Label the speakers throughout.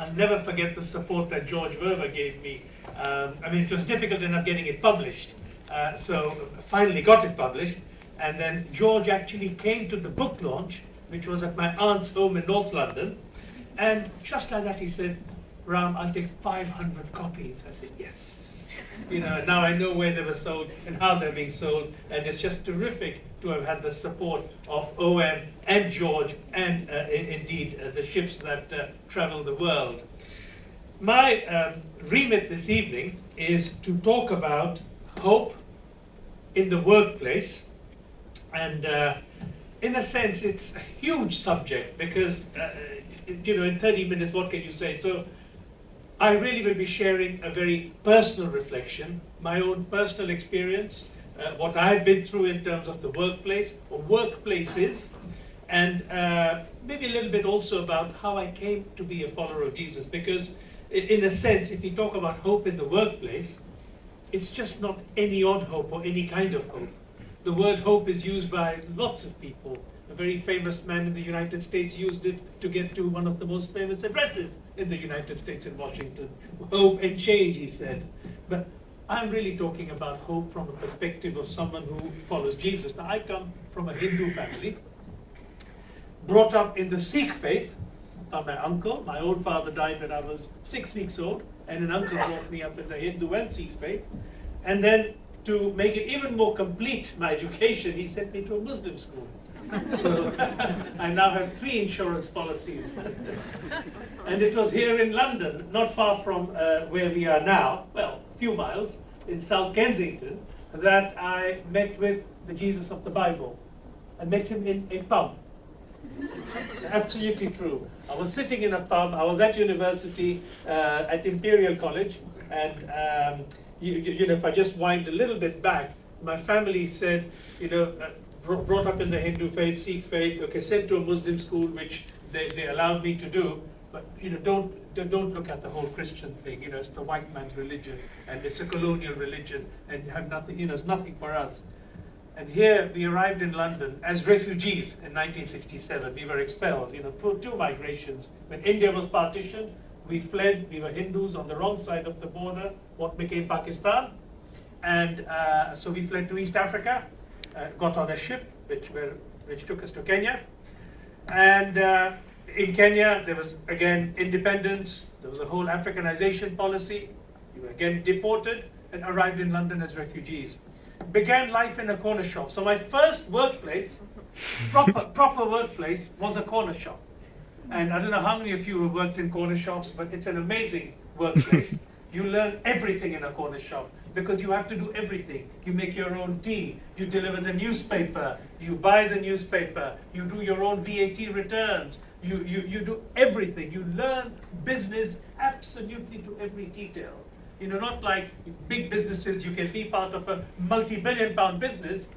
Speaker 1: I'll never forget the support that George Verver gave me. I mean, it was difficult enough getting it published. So finally got it published. And then George actually came to the book launch, which was at my aunt's home in North London. And just like that, he said, Ram, I'll take 500 copies. I said, yes. You know, now I know where they were sold and how they're being sold. And it's just terrific to have had the support of OM and George and indeed the ships that travel the world. My remit this evening is to talk about hope in the workplace. And in a sense, it's a huge subject because, you know, in 30 minutes, what can you say? So I really will be sharing a very personal reflection, my own personal experience, what I've been through in terms of the workplace or workplaces, and maybe a little bit also about how I came to be a follower of Jesus. Because in a sense, if you talk about hope in the workplace, it's just not any odd hope or any kind of hope. The word hope is used by lots of people. A very famous man in the United States used it to get to one of the most famous addresses in the United States in Washington. Hope and change, he said. But I'm really talking about hope from a perspective of someone who follows Jesus. Now, I come from a Hindu family, brought up in the Sikh faith by my uncle. My own father died when I was 6 weeks old, and an uncle brought me up in the Hindu and Sikh faith. And then, to make it even more complete, my education, he sent me to a Muslim school. So I now have 3 insurance policies. And it was here in London, not far from where we are now, well, a few miles, in South Kensington, that I met with the Jesus of the Bible. I met him in a pub. Absolutely true. I was sitting in a pub, I was at university, at Imperial College, and you know, if I just wind a little bit back, my family said, you know, brought up in the Hindu faith, Sikh faith, okay, sent to a Muslim school, which they allowed me to do, but you know, don't look at the whole Christian thing. You know, it's the white man's religion, and it's a colonial religion, and have nothing. You know, it's nothing for us. And here we arrived in London as refugees in 1967. We were expelled. You know, through 2 migrations. When India was partitioned, we fled. We were Hindus on the wrong side of the border. What became Pakistan, and so we fled to East Africa. Got on a ship which took us to Kenya, and in Kenya there was again independence. There was a whole Africanization policy. We were again deported and arrived in London as refugees. Began life in a corner shop. So my first workplace, proper workplace, was a corner shop. And I don't know how many of you have worked in corner shops, but it's an amazing workplace. You learn everything in a corner shop, because you have to do everything. You make your own tea, you deliver the newspaper, you buy the newspaper, you do your own VAT returns, you do everything. You learn business absolutely to every detail. You know, not like big businesses, you can be part of a multi-billion-pound business,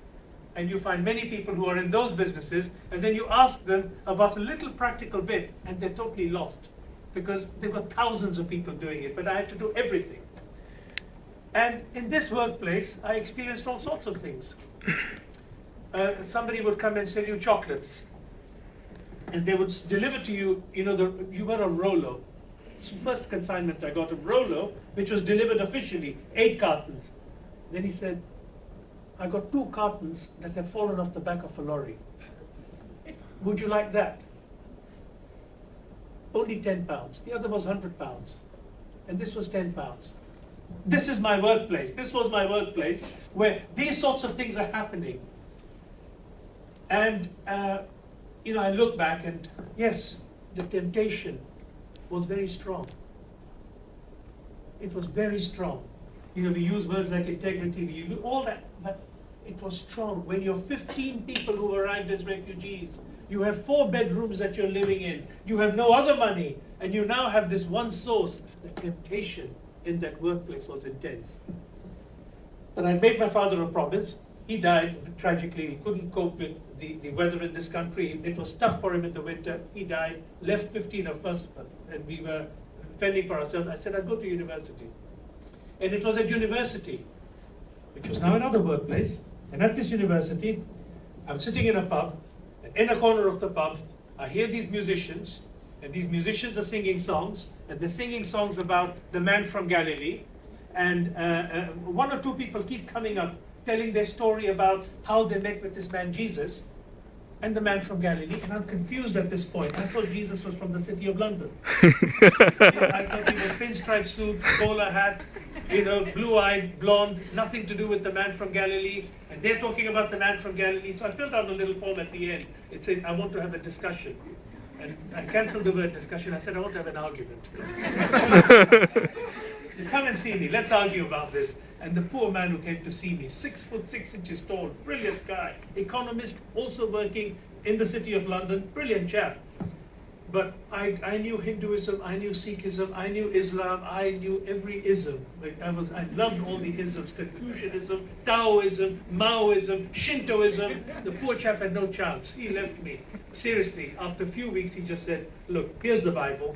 Speaker 1: and you find many people who are in those businesses, and then you ask them about a little practical bit, and they're totally lost, because there were thousands of people doing it, but I had to do everything. And in this workplace, I experienced all sorts of things. Somebody would come and sell you chocolates, and they would deliver to you, you know, you were a Rolo. It's the first consignment I got of Rolo, which was delivered officially, 8 cartons. Then he said, I got 2 cartons that have fallen off the back of a lorry. Would you like that? Only £10. The other was £100. And this was £10. This is my workplace. This was my workplace where these sorts of things are happening. And, you know, I look back and yes, the temptation was very strong. It was very strong. You know, we use words like integrity, we use all that, but it was strong. When you're 15 people who arrived as refugees, you have 4 bedrooms that you're living in, you have no other money, and you now have this one source. The temptation in that workplace was intense. But I made my father a promise. He died tragically. He couldn't cope with the weather in this country. It was tough for him in the winter. He died, left 15 of us, and we were fending for ourselves. I said, I'll go to university. And it was at university, which was now another workplace. And at this university, I'm sitting in a pub, and in a corner of the pub, I hear these musicians, And these musicians are singing songs, and they're singing songs about the man from Galilee. And one or two people keep coming up, telling their story about how they met with this man Jesus and the man from Galilee. And I'm confused at this point. I thought Jesus was from the city of London. I thought he was pinstripe suit, bowler hat, blue-eyed, blonde, nothing to do with the man from Galilee. And they're talking about the man from Galilee. So I filled out a little form at the end. It said, I want to have a discussion. And I cancelled the word discussion. I said, I want to have an argument. He said, come and see me. Let's argue about this. And the poor man who came to see me, 6'6" tall, brilliant guy, economist, also working in the city of London, brilliant chap. But I knew Hinduism, I knew Sikhism, I knew Islam, I knew every ism. I loved all the isms, Confucianism, Taoism, Maoism, Shintoism. The poor chap had no chance. He left me. Seriously, after a few weeks, he just said, look, here's the Bible.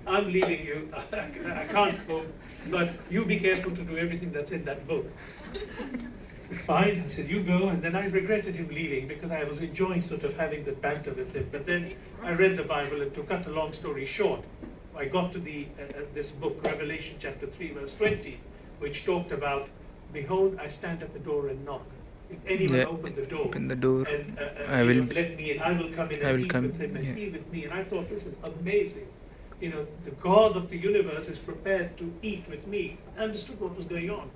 Speaker 1: I'm leaving you. I can't go, but you be careful to do everything that's in that book. I said, fine. I said, you go. And then I regretted him leaving because I was enjoying sort of having the banter with him. But then I read the Bible, and to cut a long story short, I got to this book, Revelation chapter 3, verse 20, which talked about, behold, I stand at the door and knock. If anyone open the door, and
Speaker 2: I will
Speaker 1: let me in, I will come in and eat with him and he with me. And I thought, this is amazing. The God of the universe is prepared to eat with me. I understood what was going on.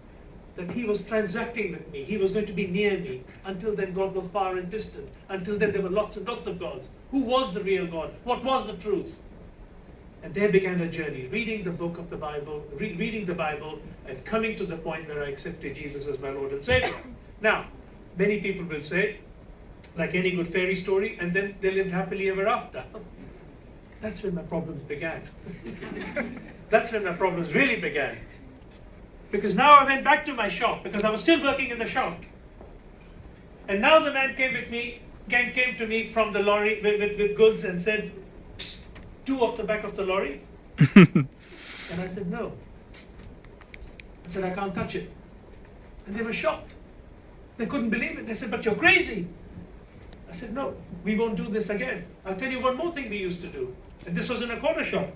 Speaker 1: That he was transacting with me. He was going to be near me. Until then, God was far and distant. Until then, there were lots and lots of gods. Who was the real God? What was the truth? And there began a journey, reading the book of the Bible, reading the Bible, and coming to the point where I accepted Jesus as my Lord and Savior. Now, many people will say, like any good fairy story, and then they lived happily ever after. That's when my problems began. That's when my problems really began. Because now I went back to my shop, because I was still working in the shop. And now the man came to me from the lorry with goods and said, psst, 2 off the back of the lorry. And I said, no. I said, I can't touch it. And they were shocked. They couldn't believe it. They said, but you're crazy. I said, no, we won't do this again. I'll tell you one more thing we used to do. And this was in a corner shop.